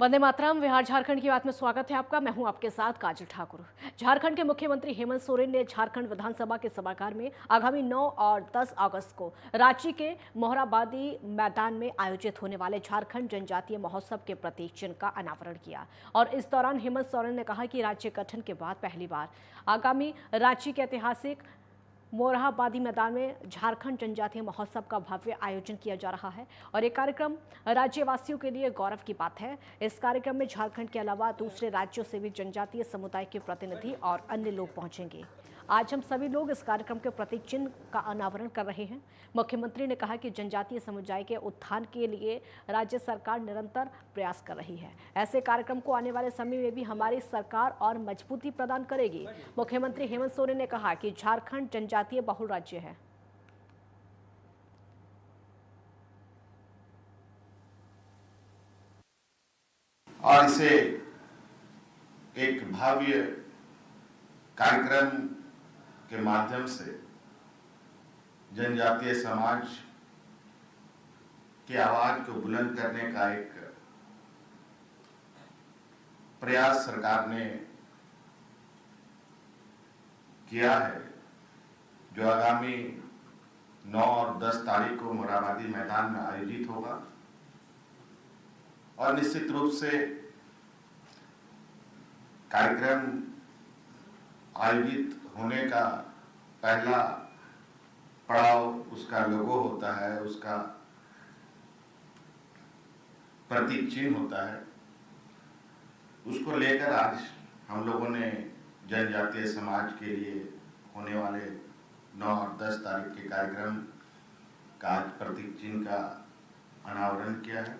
वंदे मातरम। बिहार झारखंड की बात में स्वागत है आपका। मैं हूं आपके साथ काजल ठाकुर। झारखंड के मुख्यमंत्री हेमंत सोरेन ने झारखंड विधानसभा के सभागार में आगामी 9 और 10 अगस्त को रांची के मोरहाबादी मैदान में आयोजित होने वाले झारखंड जनजातीय महोत्सव के प्रतीक चिन्ह का अनावरण किया। और इस दौरान हेमंत सोरेन ने कहा कि राज्य गठन के बाद पहली बार आगामी रांची के ऐतिहासिक मोरहाबादी मैदान में झारखंड जनजातीय महोत्सव का भव्य आयोजन किया जा रहा है और ये कार्यक्रम राज्यवासियों के लिए गौरव की बात है। इस कार्यक्रम में झारखंड के अलावा दूसरे राज्यों से भी जनजातीय समुदाय के प्रतिनिधि और अन्य लोग पहुंचेंगे। आज हम सभी लोग इस कार्यक्रम के प्रतीक चिन्ह का अनावरण कर रहे हैं। मुख्यमंत्री ने कहा कि जनजातीय समुदाय के उत्थान के लिए राज्य सरकार निरंतर प्रयास कर रही है। ऐसे कार्यक्रम को आने वाले समय में भी हमारी सरकार और मजबूती प्रदान करेगी। मुख्यमंत्री हेमंत सोरेन ने कहा कि झारखंड जनजातीय बहुल राज्य है। और इसे एक भव्य कार्यक्रम के माध्यम से जनजातीय समाज की आवाज को बुलंद करने का एक प्रयास सरकार ने किया है, जो आगामी 9 और 10 तारीख को मोरहाबादी मैदान में आयोजित होगा। और निश्चित रूप से कार्यक्रम आयोजित होने का पहला पड़ाव उसका लोगो होता है, उसका प्रतीक चिन्ह होता है। उसको लेकर आज हम लोगों ने जनजातीय समाज के लिए होने वाले 9 और 10 तारीख के कार्यक्रम का आज प्रतीक चिन्ह का अनावरण किया है।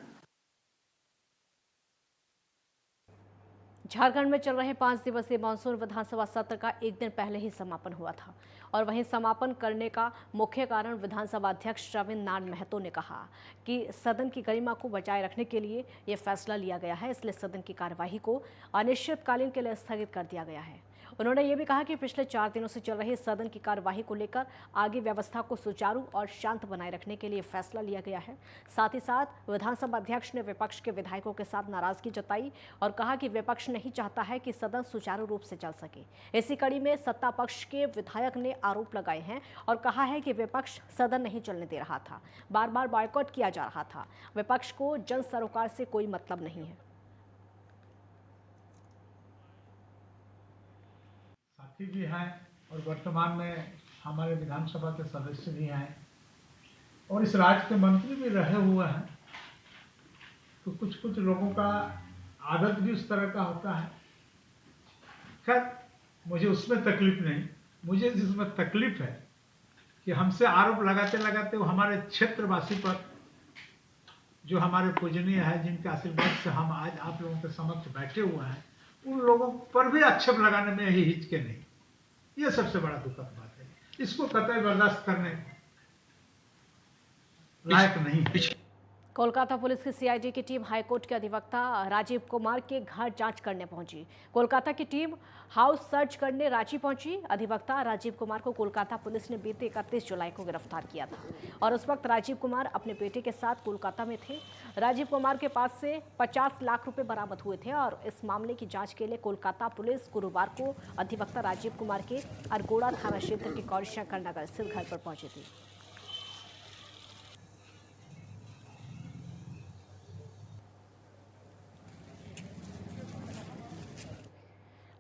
झारखंड में चल रहे 5 दिवसीय मानसून विधानसभा सत्र का एक दिन पहले ही समापन हुआ था और वहीं समापन करने का मुख्य कारण विधानसभा अध्यक्ष रविंद्र नाथ महतो ने कहा कि सदन की गरिमा को बचाए रखने के लिए यह फैसला लिया गया है, इसलिए सदन की कार्यवाही को अनिश्चितकालीन के लिए स्थगित कर दिया गया है। उन्होंने ये भी कहा कि पिछले 4 दिनों से चल रही सदन की कार्यवाही को लेकर आगे व्यवस्था को सुचारू और शांत बनाए रखने के लिए फैसला लिया गया है। साथ ही साथ विधानसभा अध्यक्ष ने विपक्ष के विधायकों के साथ नाराजगी जताई और कहा कि विपक्ष नहीं चाहता है कि सदन सुचारू रूप से चल सके। इसी कड़ी में सत्ता पक्ष के विधायक ने आरोप लगाए हैं और कहा है कि विपक्ष सदन नहीं चलने दे रहा था, बार बार बॉयकॉट किया जा रहा था। विपक्ष को जन सरोकार से कोई मतलब नहीं है। साथी भी हैं और वर्तमान में हमारे विधानसभा के सदस्य भी हैं और इस राज्य के मंत्री भी रहे हुए हैं, तो कुछ लोगों का आदत भी उस तरह का होता है। खैर, मुझे उसमें तकलीफ नहीं, मुझे जिसमें तकलीफ है कि हमसे आरोप लगाते लगाते वो हमारे क्षेत्रवासी पर, जो हमारे पूजनीय है, जिनके आशीर्वाद से हम आज आप लोगों के समक्ष बैठे हुए हैं, उन लोगों पर भी आक्षेप लगाने में ही हिचके नहीं। ये सबसे बड़ा दुखद बात है। इसको कतई बर्दाश्त करने लायक नहीं है। कोलकाता पुलिस की सीआईडी की टीम हाईकोर्ट के अधिवक्ता राजीव कुमार के घर जांच करने पहुंची। कोलकाता की टीम हाउस सर्च करने रांची पहुंची। अधिवक्ता राजीव कुमार को कोलकाता पुलिस ने बीते 31 जुलाई को गिरफ्तार किया था और उस वक्त राजीव कुमार अपने बेटे के साथ कोलकाता में थे। राजीव कुमार के पास से 50 लाख रुपए बरामद हुए थे और इस मामले की जांच के लिए कोलकाता पुलिस गुरुवार को अधिवक्ता राजीव कुमार के अरगोड़ा थाना क्षेत्र के गौरीशंकर नगर स्थित घर पर पहुंची थी।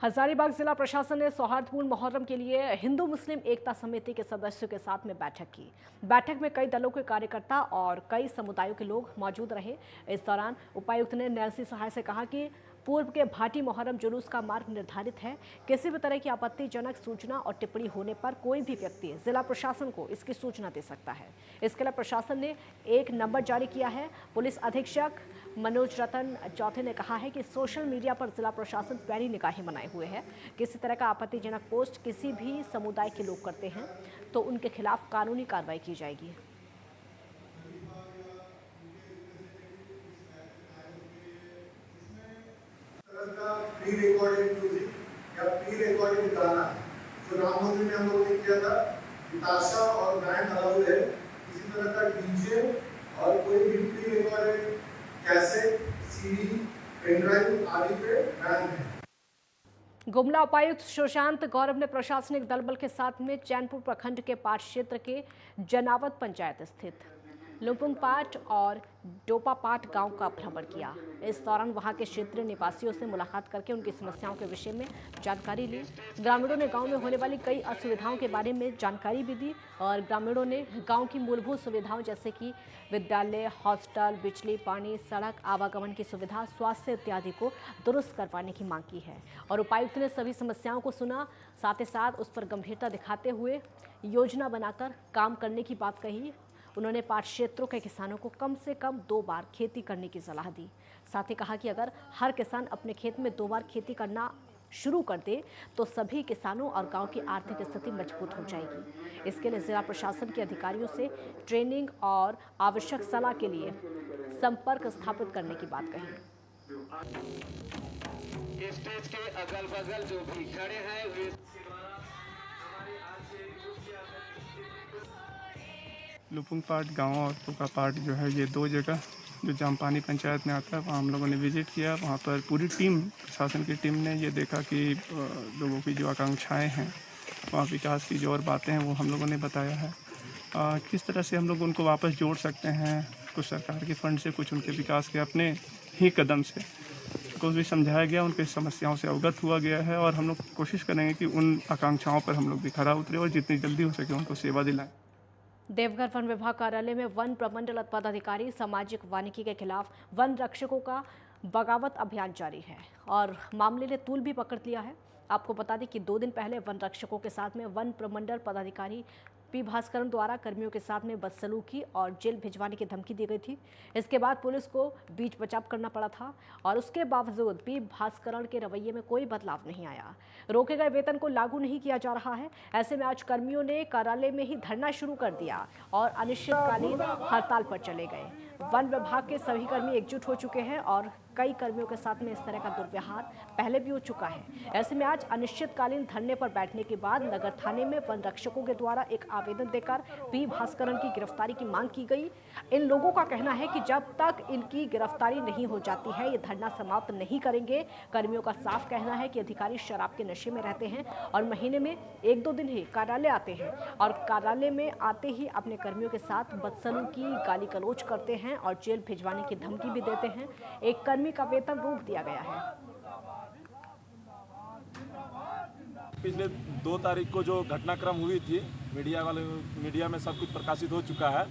हजारीबाग जिला प्रशासन ने सौहार्दपूर्ण मुहर्रम के लिए हिंदू मुस्लिम एकता समिति के सदस्यों के साथ में बैठक की। बैठक में कई दलों के कार्यकर्ता और कई समुदायों के लोग मौजूद रहे। इस दौरान उपायुक्त ने नैन्सी सहाय से कहा कि पूर्व के भाटी मुहर्रम जुलूस का मार्ग निर्धारित है। किसी भी तरह की आपत्तिजनक सूचना और टिप्पणी होने पर कोई भी व्यक्ति जिला प्रशासन को इसकी सूचना दे सकता है। इसके लिए प्रशासन ने एक नंबर जारी किया है। पुलिस अधीक्षक मनोज रतन चौथे ने कहा है कि सोशल मीडिया पर जिला प्रशासन पैनी निगाहें बनाए हुए है। किसी तरह का आपत्तिजनक पोस्ट किसी भी समुदाय के लोग करते हैं तो उनके खिलाफ कानूनी कार्रवाई की जाएगी। प्री रिकॉर्डेड म्यूजिक या प्री रिकॉर्डेड गाना, जो राम मंदिर में हम लोगों ने किया था, ताशा और बैंड अलाउड है। किसी तरह का डीजे और कोई भी pre recorded cassette, CD pen drive आदि पे बैन है। गुमला उपायुक्त सुशांत गौरव ने प्रशासनिक दलबल के साथ में चैनपुर प्रखंड के पाट क्षेत्र के जनावत पंचायत स्थित लुपुंग पाट और डोपा पाट गांव का भ्रमण किया। इस दौरान वहां के क्षेत्रीय निवासियों से मुलाकात करके उनकी समस्याओं के विषय में जानकारी ली। ग्रामीणों ने गांव में होने वाली कई असुविधाओं के बारे में जानकारी भी दी और ग्रामीणों ने गांव की मूलभूत सुविधाओं जैसे कि विद्यालय, हॉस्टल, बिजली, पानी, सड़क, आवागमन की सुविधा, स्वास्थ्य इत्यादि को दुरुस्त करवाने की मांग की है और उपायुक्त ने सभी समस्याओं को सुना, साथ ही साथ उस पर गंभीरता दिखाते हुए योजना बनाकर काम करने की बात कही। उन्होंने पाट क्षेत्रों के किसानों को कम से कम 2 बार खेती करने की सलाह दी। साथ ही कहा कि अगर हर किसान अपने खेत में 2 बार खेती करना शुरू कर दे तो सभी किसानों और गांव की आर्थिक स्थिति मजबूत हो जाएगी। इसके लिए जिला प्रशासन के अधिकारियों से ट्रेनिंग और आवश्यक सलाह के लिए संपर्क स्थापित करने की बात कही। स्टेज के अगल बगल जो भी खड़े हैं वे लुपुंग पाट गांव और टोका पाट जो है, ये 2 जगह जो जामपानी पंचायत में आता है, वहाँ हम लोगों ने विजिट किया। वहाँ पर पूरी टीम, प्रशासन की टीम ने ये देखा कि लोगों की जो आकांक्षाएं हैं, वहाँ विकास की जो और बातें हैं वो हम लोगों ने बताया है। किस तरह से हम लोग उनको वापस जोड़ सकते हैं, कुछ सरकार के फंड से, कुछ उनके विकास के अपने ही कदम से, को भी समझाया गया, उनकी समस्याओं से अवगत हुआ गया है और हम लोग कोशिश करेंगे कि उन आकांक्षाओं पर हम लोग भी खरा उतरे और जितनी जल्दी हो सके उनको सेवा दिलाएं। देवघर वन विभाग कार्यालय में वन प्रमंडल पदाधिकारी सामाजिक वानिकी के खिलाफ वन रक्षकों का बगावत अभियान जारी है और मामले ने तूल भी पकड़ लिया है। आपको बता दें कि 2 दिन पहले वन रक्षकों के साथ में वन प्रमंडल पदाधिकारी पी भास्करन द्वारा कर्मियों के साथ में बदसलूकी और जेल भिजवाने की धमकी दी गई थी। इसके बाद पुलिस को बीच बचाव करना पड़ा था और उसके बावजूद पी भास्करन के रवैये में कोई बदलाव नहीं आया। रोके गए वेतन को लागू नहीं किया जा रहा है। ऐसे में आज कर्मियों ने कार्यालय में ही धरना शुरू कर दिया और अनिश्चितकालीन हड़ताल पर चले गए। वन विभाग के सभी कर्मी एकजुट हो चुके हैं और कई कर्मियों के साथ में इस तरह का दुर्व्यवहार पहले भी हो चुका है। ऐसे में आज अनिश्चितकालीन धरने पर बैठने के बाद नगर थाने में वन रक्षकों के द्वारा एक आवेदन देकर पी भास्करन की गिरफ्तारी की मांग की गई। इन लोगों का कहना है कि जब तक इनकी गिरफ्तारी नहीं हो जाती है ये धरना समाप्त नहीं करेंगे। कर्मियों का साफ कहना है कि अधिकारी शराब के नशे में रहते हैं और महीने में 1-2 दिन ही कार्यालय आते हैं और कार्यालय में आते ही अपने कर्मियों के साथ बदसलूकी, गाली गलौज करते हैं और जेल भिजवाने की धमकी भी देते हैं। एक कर्मी का वेतन रोक दिया गया है। पिछले 2 तारीख को जो घटनाक्रम हुई थी, मीडिया में सब कुछ प्रकाशित हो चुका है।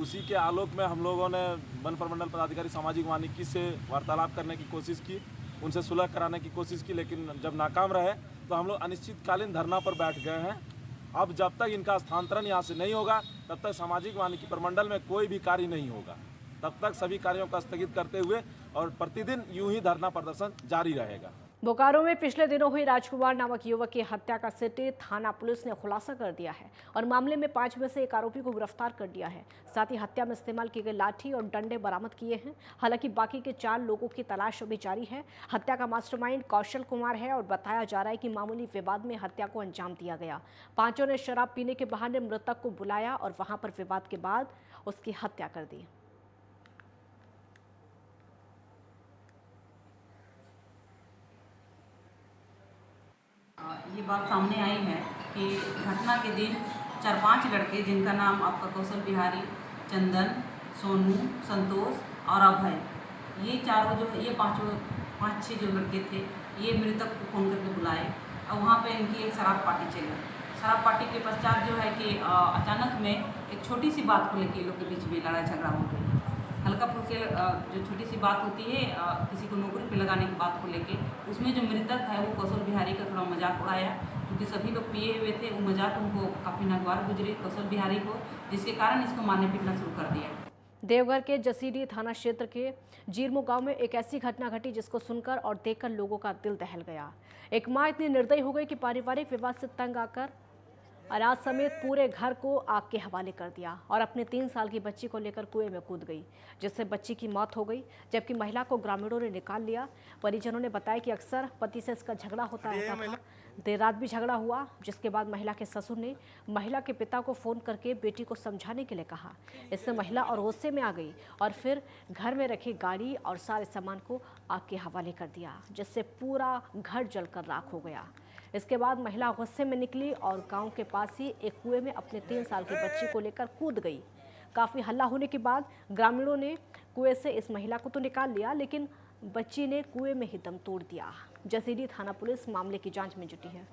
उसी के आलोक में हम लोगों ने वन प्रमंडल पदाधिकारी सामाजिक वानिकी से वार्तालाप करने की कोशिश की, उनसे सुलह कराने की कोशिश की, लेकिन जब नाकाम रहे तो हम लोग अनिश्चितकालीन धरना पर बैठ गए हैं। अब जब तक इनका स्थानांतरण यहाँ से नहीं होगा तब तक सामाजिक वानिकी प्रमंडल में कोई भी कार्य नहीं होगा। तब तक सभी कार्यों का स्थगित करते हुए और प्रतिदिन यूं ही धरना प्रदर्शन जारी रहेगा। बोकारो में पिछले दिनों हुई राजकुमार नामक युवक की हत्या का सिटी थाना पुलिस ने खुलासा कर दिया है और मामले में 5 में से 1 आरोपी को गिरफ्तार कर दिया है। साथ ही हत्या में इस्तेमाल किए गए लाठी और डंडे बरामद किए हैं। हालांकि बाकी के 4 लोगों की तलाश अभी जारी है। हत्या का मास्टरमाइंड कौशल कुमार है और बताया जा रहा है कि मामूली विवाद में हत्या को अंजाम दिया गया। 5 ने शराब पीने के बहाने मृतक को बुलाया और वहां पर विवाद के बाद उसकी हत्या कर दी। ये बात सामने आई है कि घटना के दिन 4-5 लड़के, जिनका नाम आपका कौशल बिहारी, चंदन, सोनू, संतोष और अभय, ये चारों जो ये 5-6 जो लड़के थे, ये मृतक को फ़ोन करके बुलाए और वहाँ पे इनकी एक शराब पार्टी चली। शराब पार्टी के पश्चात जो है कि अचानक में एक छोटी सी बात को लेकर लोग के बीच में लड़ाई झगड़ा हो गई। हल्का फुल्के जो छोटी सी बात होती है किसी को नौकरी पे लगाने की बात को लेके, उसमें जो मृतक है वो कौशल बिहारी का थोड़ा मजाक उड़ाया, क्योंकि सभी लोग पिए हुए थे। वो मजाक उनको काफ़ी नागवार गुजरी कौशल बिहारी को, जिसके कारण इसको मारने पीटना शुरू कर दिया। देवघर के जसीडी थाना क्षेत्र के जीरमो गांव में एक ऐसी घटना घटी जिसको सुनकर और देखकर लोगों का दिल दहल गया। एक मां इतनी निर्दयी हो गई कि पारिवारिक विवाद से तंग आकर अनाज समेत पूरे घर को आग के हवाले कर दिया और अपने 3 साल की बच्ची को लेकर कुएं में कूद गई, जिससे बच्ची की मौत हो गई, जबकि महिला को ग्रामीणों ने निकाल लिया। परिजनों ने बताया कि अक्सर पति से इसका झगड़ा होता रहता था। देर रात भी झगड़ा हुआ, जिसके बाद महिला के ससुर ने महिला के पिता को फोन करके बेटी को समझाने के लिए कहा। इससे महिला और गुस्से में आ गई और फिर घर में रखी गाड़ी और सारे सामान को आग के हवाले कर दिया, जिससे पूरा घर जलकर राख हो गया। इसके बाद महिला गुस्से में निकली और गांव के पास ही एक कुएं में अपने 3 साल की बच्ची को लेकर कूद गई। काफ़ी हल्ला होने के बाद ग्रामीणों ने कुएं से इस महिला को तो निकाल लिया, लेकिन बच्ची ने कुएं में ही दम तोड़ दिया। जसीडीह थाना पुलिस मामले की जांच में जुटी है।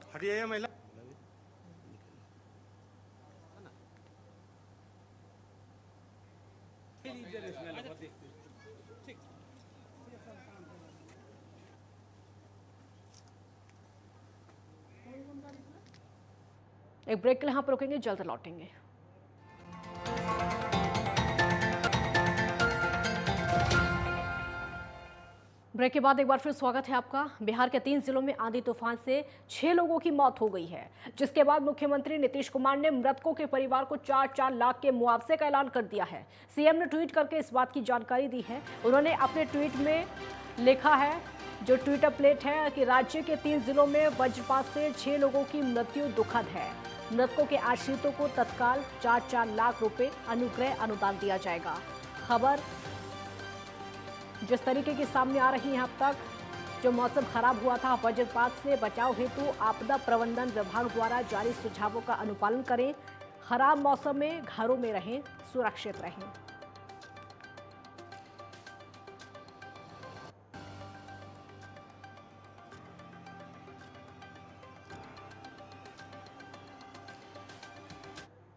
एक ब्रेक के लिए यहाँ पर रुकेंगे, जल्द लौटेंगे। ब्रेक के बाद एक बार फिर स्वागत है आपका। बिहार के 3 जिलों में आंधी तूफान से 6 लोगों की मौत हो गई है, जिसके बाद मुख्यमंत्री नीतीश कुमार ने मृतकों के परिवार को 4-4 लाख के मुआवजे का ऐलान कर दिया है। सीएम ने ट्वीट करके इस बात की जानकारी दी है। उन्होंने अपने ट्वीट में लिखा है, जो ट्विटर प्लेट है, कि राज्य के 3 जिलों में वज्रपात से 6 लोगों की मृत्यु दुखद है। मृतकों के आश्रितों को तत्काल 4-4 लाख रुपए अनुग्रह अनुदान दिया जाएगा। खबर जिस तरीके की सामने आ रही है अब तक, जो मौसम खराब हुआ था, वज्रपात से बचाव हेतु आपदा प्रबंधन विभाग द्वारा जारी सुझावों का अनुपालन करें। खराब मौसम में घरों में रहें, सुरक्षित रहें।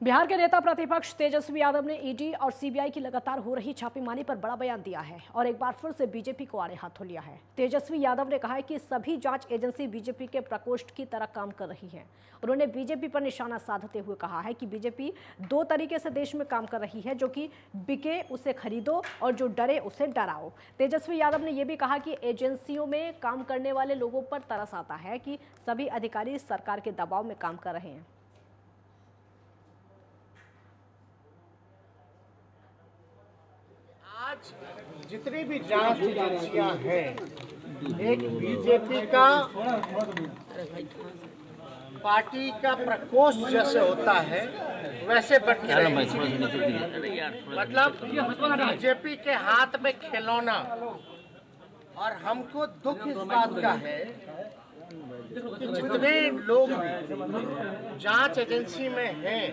बिहार के नेता प्रतिपक्ष तेजस्वी यादव ने ईडी और सीबीआई की लगातार हो रही छापेमारी पर बड़ा बयान दिया है और एक बार फिर से बीजेपी को आड़े हाथों लिया है। तेजस्वी यादव ने कहा है कि सभी जांच एजेंसी बीजेपी के प्रकोष्ठ की तरह काम कर रही है। उन्होंने बीजेपी पर निशाना साधते हुए कहा है कि बीजेपी 2 तरीके से देश में काम कर रही है, जो कि बिके उसे खरीदो और जो डरे उसे डराओ। तेजस्वी यादव ने यह भी कहा कि एजेंसियों में काम करने वाले लोगों पर तरस आता है कि सभी अधिकारी सरकार के दबाव में काम कर रहे हैं। आज जितनी भी जांच एजेंसियां हैं, एक बीजेपी का पार्टी का प्रकोष्ठ जैसे होता है वैसे बन रहे हैं। मतलब बीजेपी के हाथ में खिलौना। और हमको दुख इस बात का है कि जितने लोग जांच एजेंसी में हैं,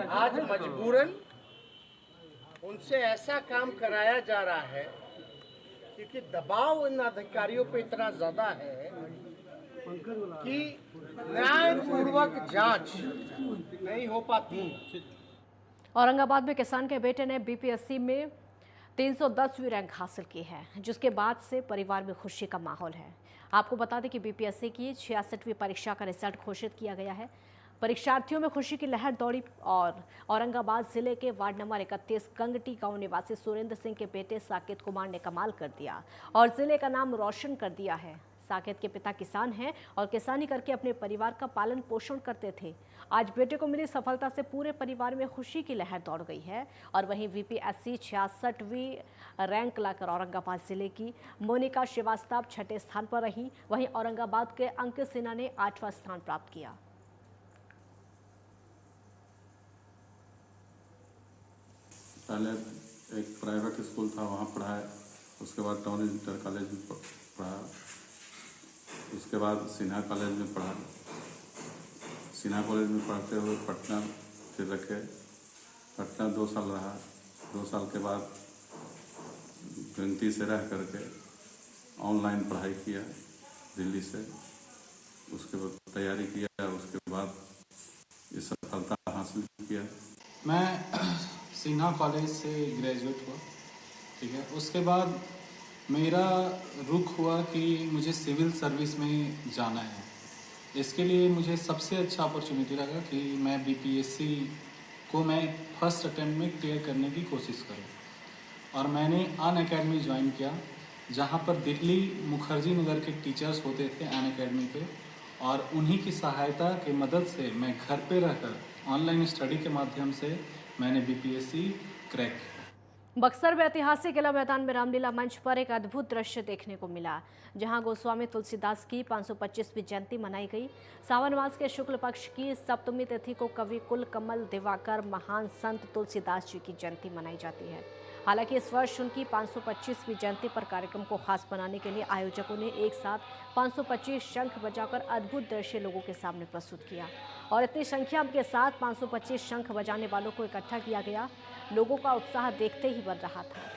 आज मजबूरन उनसे ऐसा काम कराया जा रहा है क्योंकि दबाव इन अधिकारियों पे इतना ज्यादा है कि न्यायपूर्वक जांच नहीं हो पाती। औरंगाबाद में किसान के बेटे ने बीपीएससी में 310वीं रैंक हासिल की है, जिसके बाद से परिवार में खुशी का माहौल है। आपको बता दें कि बीपीएससी की 66वीं परीक्षा का रिजल्ट घोषित किया गया है। परीक्षार्थियों में खुशी की लहर दौड़ी और औरंगाबाद जिले के वार्ड नंबर 31 कंगटी गांव निवासी सुरेंद्र सिंह के बेटे साकेत कुमार ने कमाल कर दिया और जिले का नाम रोशन कर दिया है। साकेत के पिता किसान हैं और किसानी करके अपने परिवार का पालन पोषण करते थे। आज बेटे को मिली सफलता से पूरे परिवार में खुशी की लहर दौड़ गई है। और वहीं बीपीएससी 66वीं रैंक लाकर औरंगाबाद जिले की मोनिका श्रीवास्तव 6ठे स्थान पर रही। वहीं औरंगाबाद के अंकित सिन्हा ने 8वां स्थान प्राप्त किया। पहले एक प्राइवेट स्कूल था, वहाँ पढ़ाया। उसके बाद टाउन इंटर कॉलेज में पढ़ा। उसके बाद सिन्हा कॉलेज में पढ़ा। सिन्हा कॉलेज में पढ़ते हुए पटना फिर रखे। पटना 2 साल रहा। 2 साल के बाद गिनती से रह करके ऑनलाइन पढ़ाई किया दिल्ली से। उसके बाद तैयारी किया। उसके बाद ये सफलता हासिल किया। मैं सिन्हा कॉलेज से ग्रेजुएट हुआ, ठीक है। उसके बाद मेरा रुख हुआ कि मुझे सिविल सर्विस में जाना है। इसके लिए मुझे सबसे अच्छा अपॉर्चुनिटी लगा कि मैं बीपीएससी को मैं फर्स्ट अटेम्प्ट में क्लियर करने की कोशिश करूं। और मैंने अन अकेडमी ज्वाइन किया, जहां पर दिल्ली मुखर्जी नगर के टीचर्स होते थे अन अकेडमी पे। और उन्हीं की सहायता की मदद से मैं घर पे रहकर ऑनलाइन स्टडी के माध्यम से मैंने बीपीएससी क्रैक किया। बक्सर में ऐतिहासिक किला मैदान में रामलीला मंच पर एक अद्भुत दृश्य देखने को मिला, जहां गोस्वामी तुलसीदास की 525वीं जयंती मनाई गई। सावन मास के शुक्ल पक्ष की सप्तमी तिथि को कवि कुल कमल दिवाकर महान संत तुलसीदास जी की जयंती मनाई जाती है। हालांकि इस वर्ष उनकी 525वीं जयंती पर कार्यक्रम को खास बनाने के लिए आयोजकों ने एक साथ 525 शंख बजाकर अद्भुत दृश्य लोगों के सामने प्रस्तुत किया और इतनी संख्या के साथ 525 शंख बजाने वालों को इकट्ठा किया गया। लोगों का उत्साह देखते ही बन रहा था।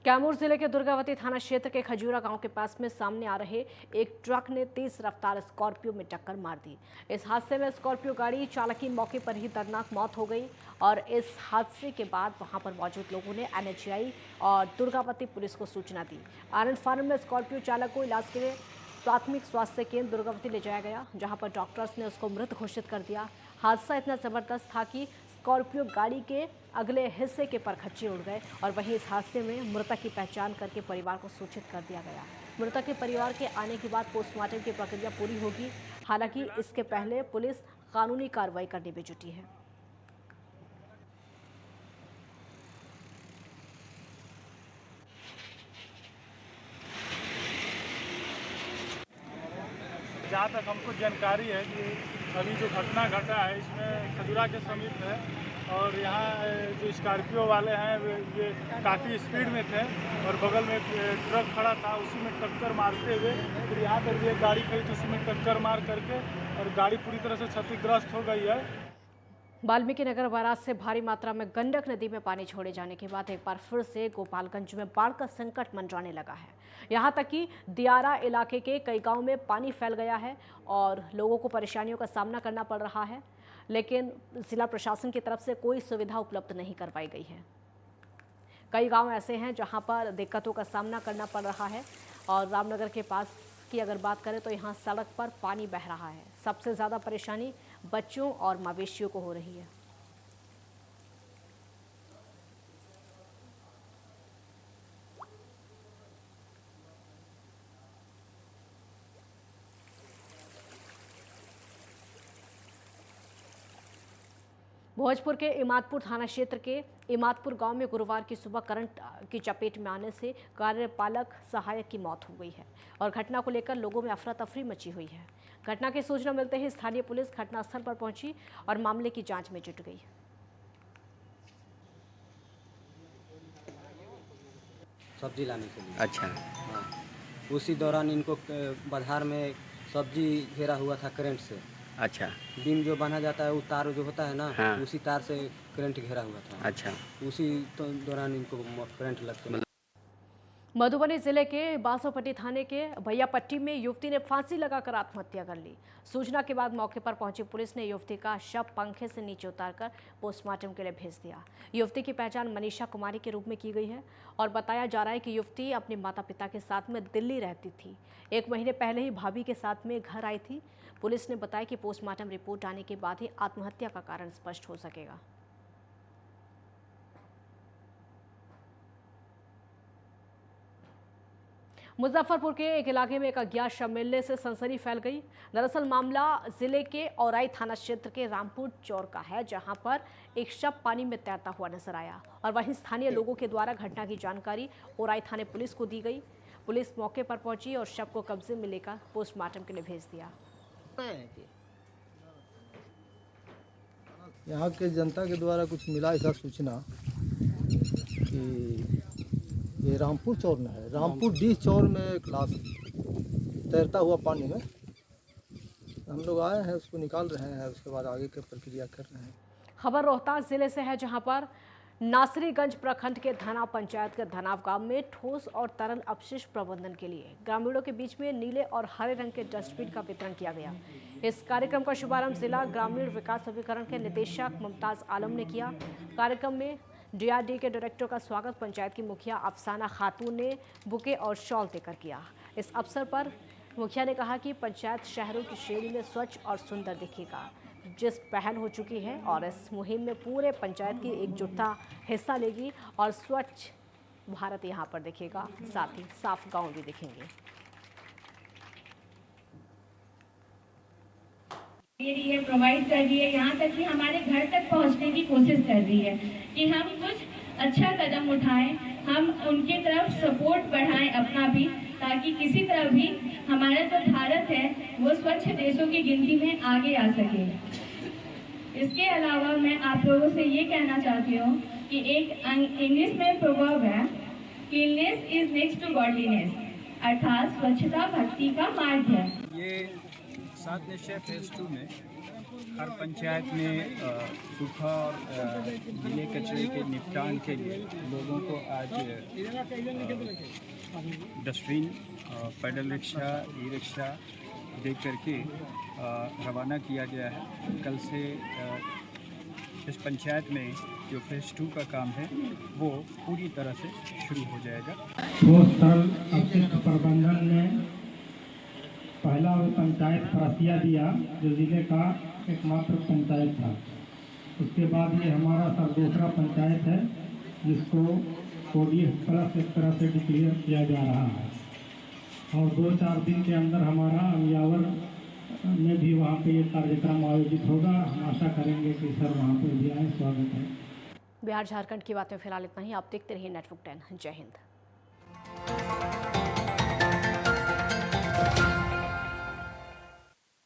कैमूर जिले के दुर्गावती थाना क्षेत्र के खजूरा गांव के पास में सामने आ रहे एक ट्रक ने तेज रफ्तार स्कॉर्पियो में टक्कर मार दी। इस हादसे में स्कॉर्पियो गाड़ी चालक की मौके पर ही दर्दनाक मौत हो गई और इस हादसे के बाद वहां पर मौजूद लोगों ने एनएचआई और दुर्गावती पुलिस को सूचना दी। आनंद फार्म में स्कॉर्पियो चालक को इलाज के लिए प्राथमिक स्वास्थ्य केंद्र दुर्गावती ले जाया गया, जहाँ पर डॉक्टर्स ने उसको मृत घोषित कर दिया। हादसा इतना जबरदस्त था कि स्कॉर्पियो गाड़ी के अगले हिस्से के परखच्चे उड़ गए और वहीं इस हादसे में मृतक की पहचान करके परिवार को सूचित कर दिया गया। मृतक के परिवार के आने के बाद पोस्टमार्टम की प्रक्रिया पूरी होगी। हालांकि इसके पहले पुलिस कानूनी कार्रवाई करने में जुटी है। जहाँ तक हमको जानकारी है कि अभी जो घटना घटा है इसमें खजूरा के समीप है और यहाँ जो स्कॉर्पियो वाले हैं ये काफ़ी स्पीड में थे और बगल में ट्रक खड़ा था, उसी में टक्कर मारते हुए फिर यहाँ पर भी एक गाड़ी खड़ी थी, उसी में टक्कर मार करके और गाड़ी पूरी तरह से क्षतिग्रस्त हो गई है। वाल्मीकि नगर बैराज से भारी मात्रा में गंडक नदी में पानी छोड़े जाने के बाद एक बार फिर से गोपालगंज में बाढ़ का संकट मंडराने लगा है। यहां तक कि दियारा इलाके के कई गांव में पानी फैल गया है और लोगों को परेशानियों का सामना करना पड़ रहा है, लेकिन जिला प्रशासन की तरफ से कोई सुविधा उपलब्ध नहीं करवाई गई है। कई गांव ऐसे हैं जहां पर दिक्कतों का सामना करना पड़ रहा है और रामनगर के पास की अगर बात करें तो यहाँ सड़क पर पानी बह रहा है। सबसे ज़्यादा परेशानी बच्चों और मवेशियों को हो रही है। भोजपुर के इमादपुर थाना क्षेत्र के इमादपुर गांव में गुरुवार की सुबह करंट की चपेट में आने से कार्यपालक सहायक की मौत हो गई है और घटना को लेकर लोगों में अफरा तफरी मची हुई है। घटना की सूचना मिलते ही स्थानीय पुलिस घटनास्थल पर पहुंची और मामले की जांच में जुट गई। सब्जी लाने के लिए। अच्छा। हाँ, उसी दौरान इनको बाजार में सब्जी घेरा हुआ था करंट से। अच्छा। बीम जो बांधा जाता है वो तार जो होता है ना, हाँ। उसी तार से करंट घेरा हुआ था। अच्छा। उसी दौरान इनको करंट लगते। मधुबनी जिले के बासोपट्टी थाने के भैयापट्टी में युवती ने फांसी लगाकर आत्महत्या कर ली। सूचना के बाद मौके पर पहुंची पुलिस ने युवती का शव पंखे से नीचे उतारकर पोस्टमार्टम के लिए भेज दिया। युवती की पहचान मनीषा कुमारी के रूप में की गई है और बताया जा रहा है कि युवती अपने माता पिता के साथ में दिल्ली रहती थी। 1 महीने पहले ही भाभी के साथ में घर आई थी। पुलिस ने बताया कि पोस्टमार्टम रिपोर्ट आने के बाद ही आत्महत्या का कारण स्पष्ट हो सकेगा। मुजफ्फरपुर के एक इलाके में एक अज्ञात शव मिलने से सनसनी फैल गई। दरअसल मामला जिले के औराई थाना क्षेत्र के रामपुर चौर का है, जहां पर एक शव पानी में तैरता हुआ नजर आया और वहीं स्थानीय लोगों के द्वारा घटना की जानकारी औराई थाने पुलिस को दी गई। पुलिस मौके पर पहुंची और शव को कब्जे में लेकर पोस्टमार्टम के लिए भेज दिया। यहाँ के जनता के द्वारा कुछ मिला ऐसा सूचना कि ये रामपुर चौर में है, रामपुर डी चौर में एक लाश तैरता हुआ पानी में। हम लोग आए हैं, उसको निकाल रहे हैं, उसके बाद आगे की प्रक्रिया कर रहे हैं। खबर रोहतास जिले से है, जहां पर नासरीगंज प्रखंड के धनाव पंचायत के धनाव गांव में ठोस और तरल अपशिष्ट प्रबंधन के लिए ग्रामीणों के बीच में नीले और हरे रंग के डस्टबिन का वितरण किया गया। इस कार्यक्रम का शुभारंभ जिला ग्रामीण विकास अभिकरण के निदेशक मुमताज आलम ने किया। कार्यक्रम में डीआरडी के डायरेक्टर का स्वागत पंचायत की मुखिया अफसाना खातून ने बुके और शॉल देकर किया। इस अवसर पर मुखिया ने कहा कि पंचायत शहरों की श्रेणी में स्वच्छ और सुंदर दिखेगा, जिस पहल हो चुकी है और इस मुहिम में पूरे पंचायत की एकजुटता हिस्सा लेगी और स्वच्छ भारत यहाँ पर दिखेगा, साथ ही साफ गांव भी दिखेंगे। ये प्रोवाइड कर रही है, यहाँ तक कि हमारे घर तक पहुँचने की कोशिश कर रही है कि हम कुछ अच्छा कदम उठाएं, हम उनके तरफ सपोर्ट बढ़ाएं अपना भी, ताकि किसी तरह भी हमारा जो भारत है वो स्वच्छ देशों की गिनती में आगे आ सके। इसके अलावा मैं आप लोगों से ये कहना चाहती हूँ कि एक इंग्लिश में प्रोवर्ब है, cleanliness is next to godliness, अर्थात स्वच्छता भक्ति का मार्ग है। ये 7 निश्चय फेज 2 में हर पंचायत में सूखा और गीले कचरे के निपटान के लिए लोगों को आज dustbin, pedal rickshaw, e rickshaw दे करके रवाना किया गया है। कल से इस पंचायत में जो फेज 2 का काम है वो पूरी तरह से शुरू हो जाएगा। ठोस तरल अपशिष्ट प्रबंधन ने पहला पंचायत फरसिया दिया, जो जिले का एकमात्र पंचायत था। उसके बाद ये हमारा सब दूसरा पंचायत है जिसको ODF प्लस एक तरह से डिक्लेयर किया जा रहा है, और 2-4 दिन के अंदर हमारा अमियावर में भी वहाँ पे ये कार्यक्रम आयोजित होगा। हम आशा करेंगे कि सर वहाँ पर भी आए, स्वागत है। बिहार झारखंड की बातें फिलहाल इतना ही। आप देखते रहिए नेटवर्क 10। जय हिंद।